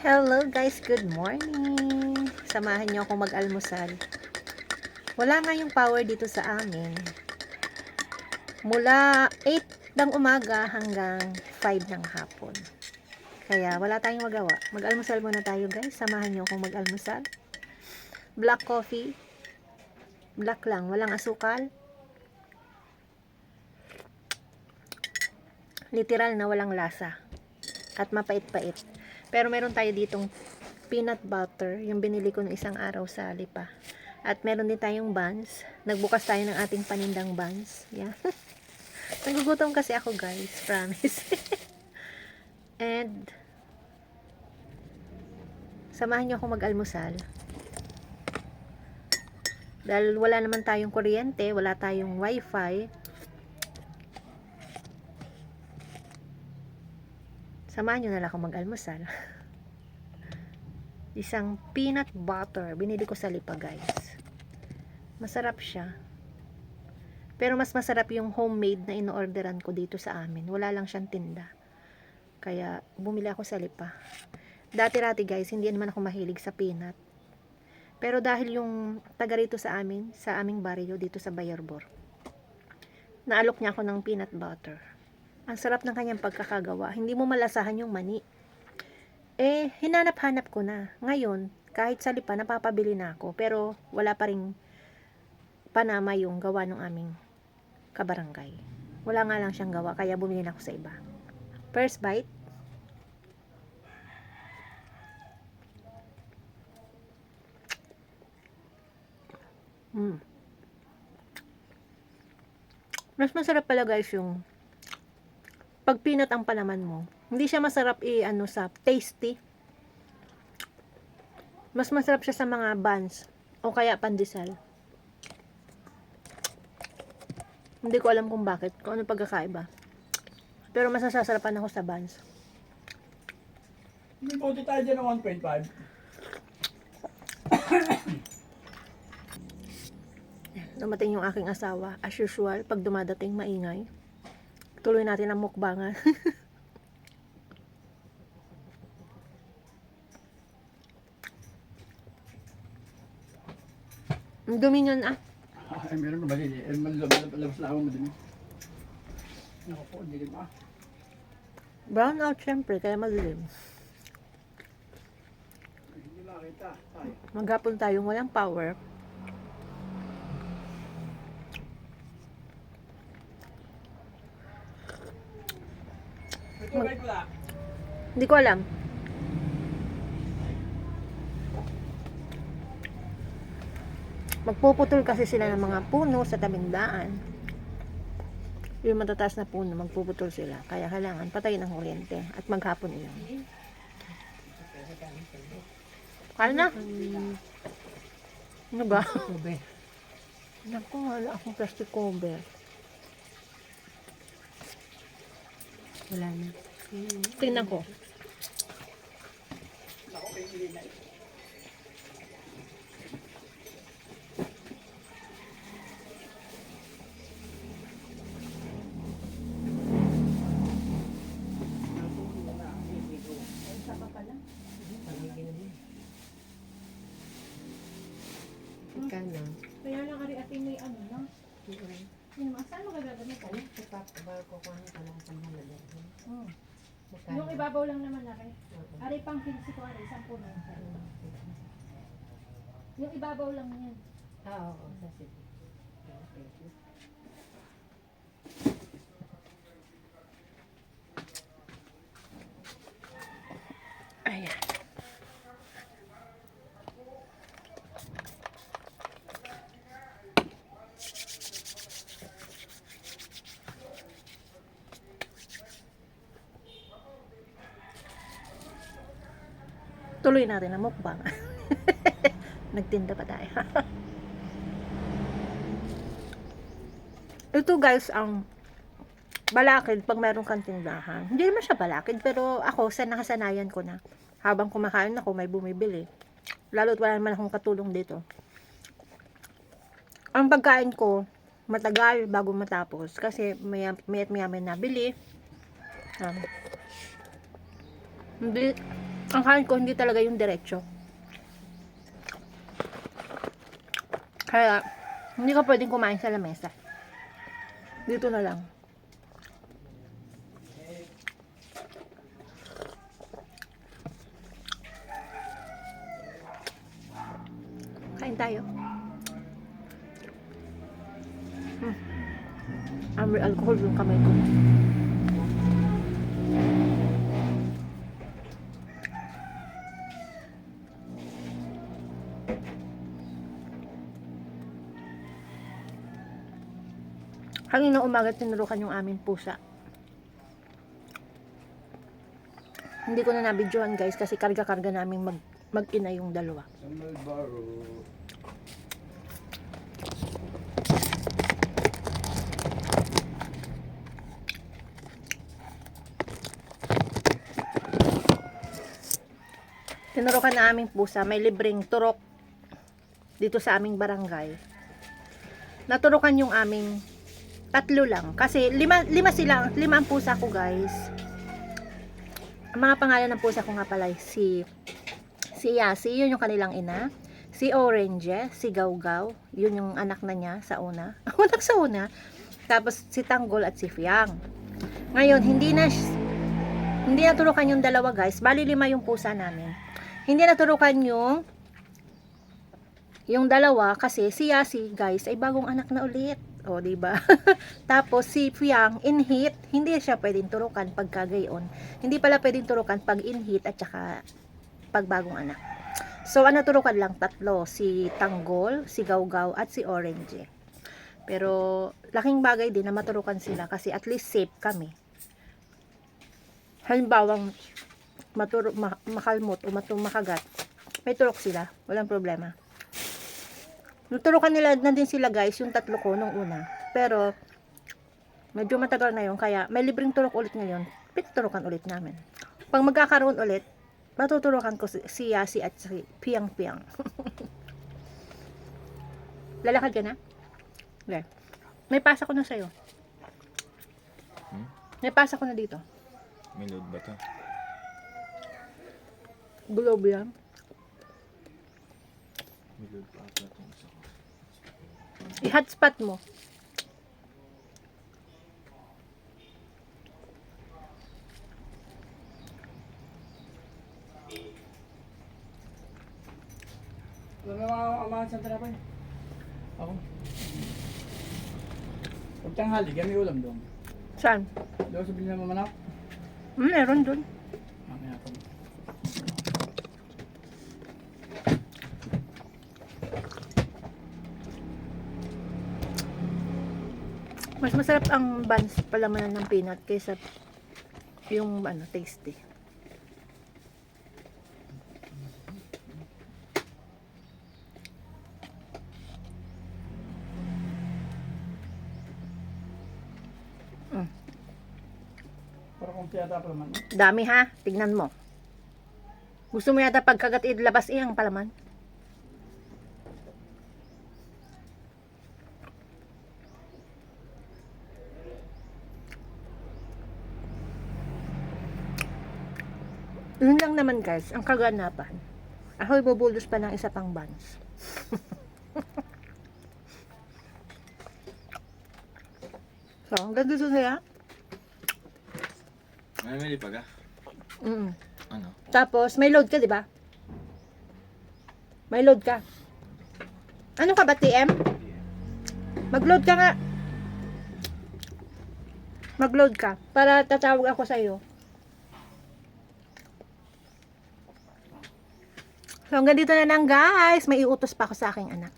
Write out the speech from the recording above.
Hello guys, good morning. Samahan niyo ako mag-almusal. Wala nga yung power dito sa amin. Mula 8 ng umaga hanggang 5 ng hapon. Kaya wala tayong magawa. Mag-almusal muna tayo guys. Samahan niyo akong mag-almusal. Black coffee. Black lang, walang asukal. Literal na walang lasa. At mapait-pait. Pero meron tayo ditong peanut butter, yung binili ko ng isang araw sa Lipa. At meron din tayong buns. Nagbukas tayo ng ating panindang buns. Yeah. Nagugutom kasi ako guys, promise. And samahan niyo ako mag-almusal. Dahil wala naman tayong kuryente, wala tayong wifi. Samahan niyo na lang ako mag-almusal. Isang peanut butter. Binili ko sa Lipa guys. Masarap siya. Pero mas masarap yung homemade na ino-orderan ko dito sa amin. Wala lang siyang tinda. Kaya bumili ako sa Lipa. Dati-rati guys, hindi naman ako mahilig sa peanut. Pero dahil yung taga rito sa amin, sa aming baryo dito sa Bayerbor, naalok niya ako ng peanut butter. Ang sarap ng kanyang pagkakagawa. Hindi mo malasahan yung mani. Hinanap-hanap ko na. Ngayon, kahit sa Lipa, napapabili na ako. Pero, wala pa ring panama yung gawa ng aming kabarangay. Wala nga lang siyang gawa, kaya bumili na ako sa iba. First bite. Mas masarap pala guys yung pag peanut ang palaman mo. Hindi siya masarap sa tasty. Mas masarap siya sa mga buns o kaya pandesal. Hindi ko alam kung bakit, kung ano pagkakaiba. Pero mas nasasarapan ako sa buns. Hindi po tayo dyan ng 1.5. Dumating yung aking asawa. As usual, pag dumadating maingay. Tuloy natin ang mukbangan. Ang dumi nun ah. Ay, meron na balili. Malabas na ako madumi. Naku po, hindi ba? Brown out syempre, kaya madilim. Hindi makita. Ay. Maghapon tayong walang power. Ito right pala. Hindi ko alam. Magpuputol kasi sila ng mga puno sa tabing daan. Yung matataas na puno, magpuputol sila. Kaya kailangan patayin ang kuryente at maghapon iyon. Kaya na? Ano ba? Naku, wala akong plastic cover. Wala na. Tingnan ko. Naku, may hindi na. Kaya lang ari ating may ano lang. Yung saan mo gagagamit ko? Yung ibabaw lang naman ari. Ari pang 15 ko ari, 10 na. Yung ibabaw lang yan. Oo, sige. Ayan. Tuloy natin ang mukbang. Nagtinda pa tayo. Ito guys, ang balakid pag meron kang tindahan. Hindi naman siya balakid, pero ako, nakasanayan ko na. Habang kumakain ako, may bumibili. Lalo't wala naman akong katulong dito. Ang pagkain ko, matagal bago matapos. Kasi may nabili. Hindi, Ang kain ko hindi talaga yung diretso. Kaya, hindi ka pwedeng kumain sa lamesa. Dito na lang. Kain tayo. Amoy alcohol yung kamay ko. Kanina umaga tinurukan yung aming pusa. Hindi ko na nabidyohan guys kasi karga-karga namin mag-ina yung dalawa. Sa Malbaro. Tinurukan na aming pusa, may libreng turok dito sa aming barangay. Naturukan yung aming tatlo lang. Kasi lima ang pusa ko guys. Ang mga pangalan ng pusa ko nga pala si Yasi, yun yung kanilang ina. Si Orange, si Gawgaw, yun yung anak na niya sa una. Anak sa una. Tapos si Tanggol at si Fiang. Ngayon, hindi naturukan yung dalawa guys. Bali 5 yung pusa namin. Hindi naturukan yung dalawa kasi si Yasi guys ay bagong anak na ulit. O, diba? Tapos si Fiang in heat, hindi siya pwedeng turukan pag kagayon. Hindi pala pwedeng turukan pag in heat at saka pag bagong anak. So, ang naturukan lang 3, si Tanggol, si Gawgaw at si Orange. Pero laking bagay din na maturukan sila kasi at least safe kami. Halimbawang makalmot o makagat, may turok sila, walang problema. Naturukan nila na din sila guys, yung 3 ko nung una. Pero, medyo matagal na yun. Kaya, may libreng turok ulit ngayon. Pituturukan ulit namin. Pag magkakaroon ulit, matuturukan ko si Yasi at si Piang. Lalakad ka na? Okay. May pasa ko na sa'yo. May pasa ko na dito. May load ba to? Globe yan. May load pa ata itong isa ko. I-hotspot mo. Alam mo mga amahan sa trapay. Ako. Pag tanghali, kami ulam doon. Saan? Doon sa bilhin ng mamanak. Meron dun. Mamaya ako. Mas masarap ang buns palamanan ng peanut kaysa yung tasty. Para kung tiyata pa naman. Dami ha, tignan mo. Gusto mo yata pagkagat ilabas ang palaman? Yun lang naman guys, ang kaganapan. Ako ibubulos pa ng isa pang buns. So, hanggang dito na yan. May pa ka? Ano? Tapos, may load ka, di ba? May load ka. Ano ka ba, TM? Mag-load ka nga. Mag-load ka. Para tatawag ako sa'yo. So, hanggang dito na lang, guys. May iutos pa ako sa aking anak.